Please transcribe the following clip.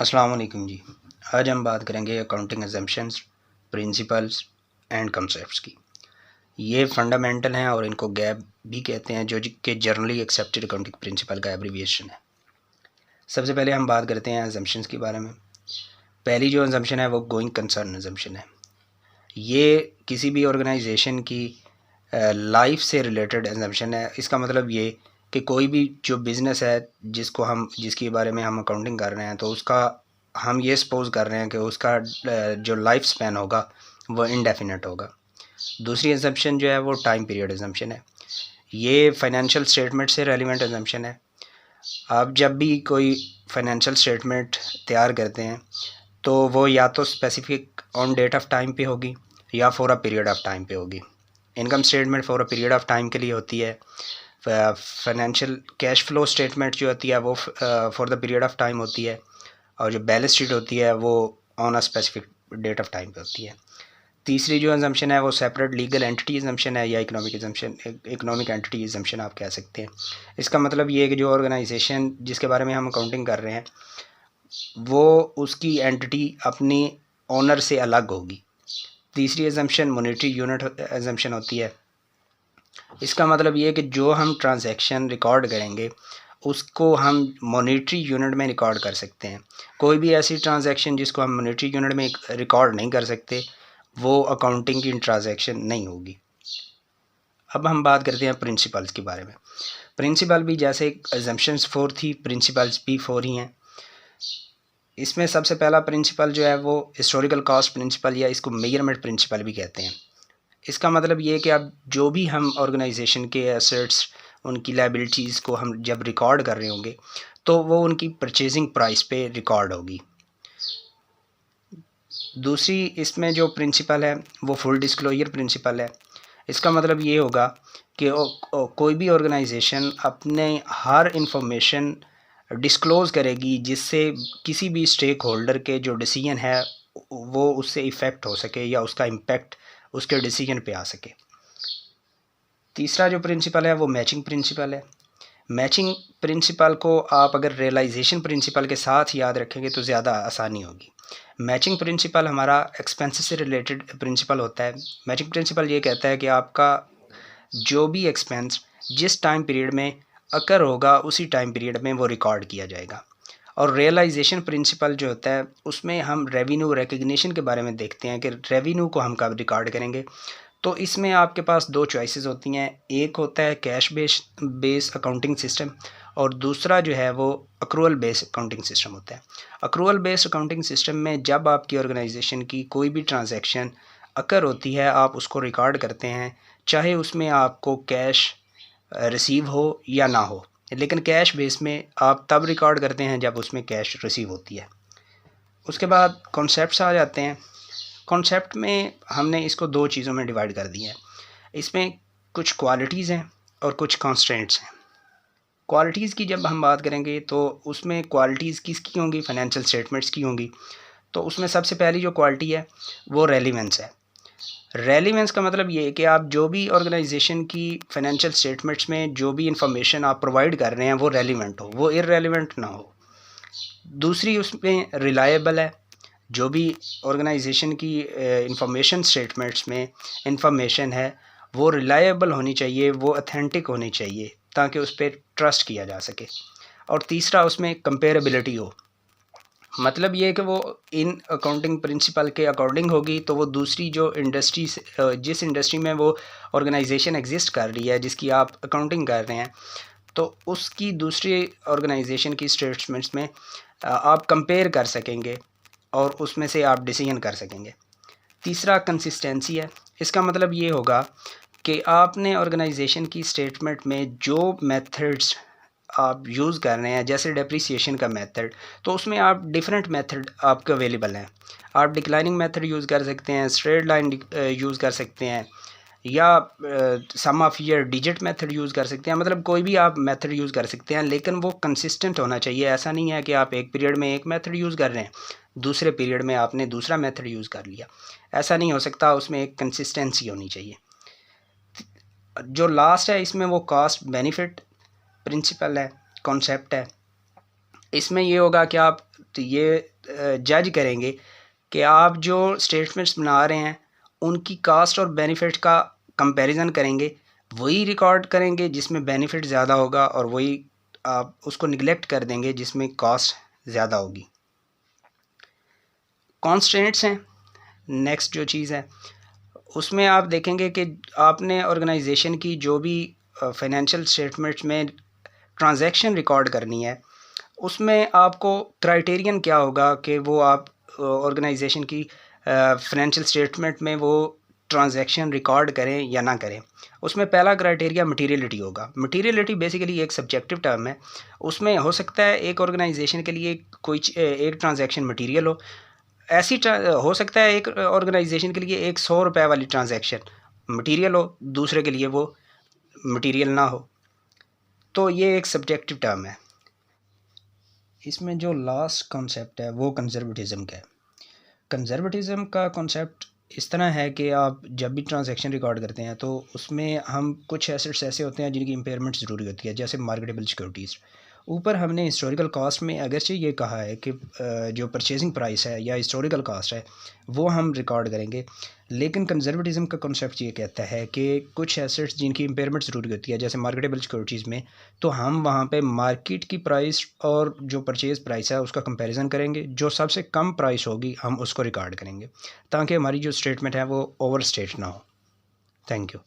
अस्सलाम वालेकुम जी। आज हम बात करेंगे accounting assumptions, principles and concepts की। ये फंडामेंटल हैं और इनको गैप भी कहते हैं, जो कि जनरली एक्सेप्टेड अकाउंटिंग प्रिंसिपल का एब्रीविएशन है। सबसे पहले हम बात करते हैं अजम्पशंस के बारे में। पहली जो अजम्पशन है वो गोइंग कंसर्न अजम्पशन है। ये किसी भी ऑर्गेनाइजेशन की लाइफ से रिलेटेड अजम्पशन है। इसका मतलब ये कि कोई भी जो बिज़नेस है जिसके बारे में हम अकाउंटिंग कर रहे हैं, तो उसका हम ये सपोज कर रहे हैं कि उसका जो लाइफ स्पैन होगा वो इनडेफिनेट होगा। दूसरी अजम्पशन जो है वो टाइम पीरियड अजम्पशन है। ये फाइनेंशियल स्टेटमेंट से रेलिवेंट अजम्पशन है। आप जब भी कोई फाइनेंशियल स्टेटमेंट तैयार करते हैं तो वो या तो specific on date of time पे होगी या for a period of time पे होगी। Income statement for a period of time के लिए होती है। फाइनेंशियल कैश फ्लो स्टेटमेंट जो होती है वो for the period of time होती है, और जो बैलेंस शीट होती है वो on a specific date of time पे होती है। तीसरी जो अजम्पशन है वो सेपरेट लीगल एंटिटी अजम्पशन है, या इकोनॉमिक एंटिटी अजम्पशन आप कह सकते हैं। इसका मतलब ये है कि जो ऑर्गेनाइजेशन जिसके बारे में हम अकाउंटिंग कर रहे हैं वो उसकी एंटिटी अपनी ओनर से अलग होगी। तीसरी अजम्पशन मॉनेटरी यूनिट अजम्पशन होती है। इसका मतलब ये है कि जो हम ट्रांजैक्शन रिकॉर्ड करेंगे उसको हम मॉनेटरी यूनिट में रिकॉर्ड कर सकते हैं। कोई भी ऐसी ट्रांजैक्शन जिसको हम मॉनेटरी यूनिट में रिकॉर्ड नहीं कर सकते वो अकाउंटिंग की ट्रांजैक्शन नहीं होगी। अब हम बात करते हैं प्रिंसिपल्स के बारे में। प्रिंसिपल भी जैसे अजम्पशंस 4 थी, प्रिंसिपल्स भी 4 ही हैं। इसमें सबसे पहला प्रिंसिपल जो है वो हिस्टोरिकल कॉस्ट प्रिंसिपल, या इसको मेजरमेंट प्रिंसिपल भी कहते हैं। इसका मतलब ये है कि अब जो भी हम ऑर्गेनाइजेशन के एसेट्स, उनकी लायबिलिटीज़ को हम जब रिकॉर्ड कर रहे होंगे तो वो उनकी परचेजिंग प्राइस पे रिकॉर्ड होगी। दूसरी इसमें जो प्रिंसिपल है वो फुल डिस्क्लोजर प्रिंसिपल है। इसका मतलब ये होगा कि कोई भी ऑर्गेनाइजेशन अपने हर इंफॉर्मेशन डिस्क्लोज़ करेगी जिससे किसी भी स्टेक होल्डर के जो डिसीजन है वो उससे इफ़ेक्ट हो सके या उसका इम्पेक्ट उसके डिसीजन पे आ सके। तीसरा जो प्रिंसिपल है वो मैचिंग प्रिंसिपल है। मैचिंग प्रिंसिपल को आप अगर रियलाइजेशन प्रिंसिपल के साथ याद रखेंगे तो ज़्यादा आसानी होगी। मैचिंग प्रिंसिपल हमारा एक्सपेंसेस से रिलेटेड प्रिंसिपल होता है। मैचिंग प्रिंसिपल ये कहता है कि आपका जो भी एक्सपेंस जिस टाइम पीरियड में अकर होगा उसी टाइम पीरियड में वो रिकॉर्ड किया जाएगा। और रियलाइजेशन प्रिंसिपल जो होता है उसमें हम रेवेन्यू रिकग्निशन के बारे में देखते हैं कि रेवेन्यू को हम कब रिकॉर्ड करेंगे। तो इसमें आपके पास दो चॉइसेस होती हैं। एक होता है कैश बेस अकाउंटिंग सिस्टम, और दूसरा जो है वो अक्रूवल बेस अकाउंटिंग सिस्टम होता है। अक्रूवल बेस्ड अकाउंटिंग सिस्टम में जब आपकी ऑर्गेनाइजेशन की कोई भी ट्रांजैक्शन अकर होती है आप उसको रिकॉर्ड करते हैं, चाहे उसमें आपको कैश रिसीव हो या ना हो। लेकिन कैश बेस में आप तब रिकॉर्ड करते हैं जब उसमें कैश रिसीव होती है। उसके बाद कॉन्सेप्ट्स आ जाते हैं। कॉन्सेप्ट में हमने इसको दो चीज़ों में डिवाइड कर दिया है। इसमें कुछ क्वालिटीज़ हैं और कुछ कॉन्स्ट्रेंट्स हैं। क्वालिटीज़ की जब हम बात करेंगे तो उसमें क्वालिटीज़ किसकी होंगी? फाइनेंशियल स्टेटमेंट्स की होंगी। तो उसमें सबसे पहली जो क्वालिटी है वो रेलिवेंस है। रेलिवेंस का मतलब ये है कि आप जो भी ऑर्गेनाइजेशन की फाइनेंशियल स्टेटमेंट्स में जो भी इंफॉर्मेशन आप प्रोवाइड कर रहे हैं वो रेलिवेंट हो, वो इररेलेवेंट ना हो। दूसरी उसमें रिलायबल है। जो भी ऑर्गेनाइजेशन की इंफॉर्मेशन स्टेटमेंट्स में इंफॉर्मेशन है वो रिलायबल होनी चाहिए, वो अथेंटिक होनी चाहिए ताकि उस पर ट्रस्ट किया जा सके। और तीसरा उसमें कंपेरेबिलिटी हो। मतलब ये है कि वो इन अकाउंटिंग प्रिंसिपल के अकॉर्डिंग होगी तो वो दूसरी जो इंडस्ट्री से जिस इंडस्ट्री में वो ऑर्गेनाइजेशन एग्जिस्ट कर रही है जिसकी आप अकाउंटिंग कर रहे हैं तो उसकी दूसरी ऑर्गेनाइजेशन की स्टेटमेंट्स में आप कंपेयर कर सकेंगे और उसमें से आप डिसीजन कर सकेंगे। तीसरा कंसिस्टेंसी है। इसका मतलब ये होगा कि आपने ऑर्गेनाइजेशन की स्टेटमेंट में जो मेथड्स आप यूज़ कर रहे हैं, जैसे डेप्रिसिएशन का मेथड, तो उसमें आप डिफरेंट मेथड आपके अवेलेबल हैं। आप डिक्लाइनिंग मेथड यूज़ कर सकते हैं, स्ट्रेट लाइन यूज़ कर सकते हैं, या sum of year digit method use कर सकते हैं। मतलब कोई भी आप मेथड यूज़ कर सकते हैं, लेकिन वो कंसिस्टेंट होना चाहिए। ऐसा नहीं है कि आप एक पीरियड में एक मेथड यूज़ कर रहे हैं, दूसरे पीरियड में आपने दूसरा मेथड यूज़ कर लिया। ऐसा नहीं हो सकता, उसमें एक कंसिस्टेंसी होनी चाहिए। जो लास्ट है इसमें वो कॉस्ट बेनिफिट प्रिंसिपल है, कॉन्सेप्ट है। इसमें ये होगा कि आप ये जज करेंगे कि आप जो स्टेटमेंट्स बना रहे हैं उनकी कास्ट और बेनिफिट का कंपैरिजन करेंगे, वही रिकॉर्ड करेंगे जिसमें बेनिफिट ज़्यादा होगा और वही आप उसको निगलेक्ट कर देंगे जिसमें कॉस्ट ज़्यादा होगी। कॉन्स्ट्रेंट्स हैं नेक्स्ट जो चीज़ है, उसमें आप देखेंगे कि आपने ऑर्गेनाइजेशन की जो भी फाइनेंशियल स्टेटमेंट्स में ट्रांजैक्शन रिकॉर्ड करनी है, उसमें आपको क्राइटेरियन क्या होगा कि वो आप ऑर्गेनाइजेशन की फाइनेंशियल स्टेटमेंट में वो ट्रांजैक्शन रिकॉर्ड करें या ना करें। उसमें पहला क्राइटेरिया मटीरियलिटी होगा। मटीरियलिटी बेसिकली एक सब्जेक्टिव टर्म है। उसमें हो सकता है एक ऑर्गेनाइजेशन के लिए कोई एक ट्रांजैक्शन मटीरियल हो, ऐसी हो सकता है एक ऑर्गेनाइजेशन के लिए एक 100 रुपये वाली ट्रांजैक्शन मटीरियल हो, दूसरे के लिए वो मटीरियल ना हो। तो ये एक सब्जेक्टिव टर्म है। इसमें जो लास्ट कॉन्सेप्ट है वो कंजर्वेटिज़म का है। कंजर्वेटिज़म का कॉन्सेप्ट इस तरह है कि आप जब भी ट्रांजैक्शन रिकॉर्ड करते हैं तो उसमें हम कुछ एसेट्स ऐसे होते हैं जिनकी इम्पेयरमेंट ज़रूरी होती है, जैसे मार्केटेबल सिक्योरिटीज़। ऊपर हमने हिस्टोरिकल कॉस्ट में अगरचे ये कहा है कि जो परचेजिंग प्राइस है या हिस्टोरिकल कॉस्ट है वो हम रिकॉर्ड करेंगे, लेकिन कंजर्वेटिज़म का कॉन्सेप्ट ये कहता है कि कुछ एसेट्स जिनकी इम्पेयरमेंट ज़रूरी होती है जैसे मार्केटेबल सिक्योरिटीज़ में, तो हम वहाँ पे मार्केट की प्राइस और जो परचेज़ प्राइस है उसका कंपैरिजन करेंगे, जो सबसे कम प्राइस होगी हम उसको रिकॉर्ड करेंगे ताकि हमारी जो स्टेटमेंट है वो ओवर स्टेट ना हो। Thank you.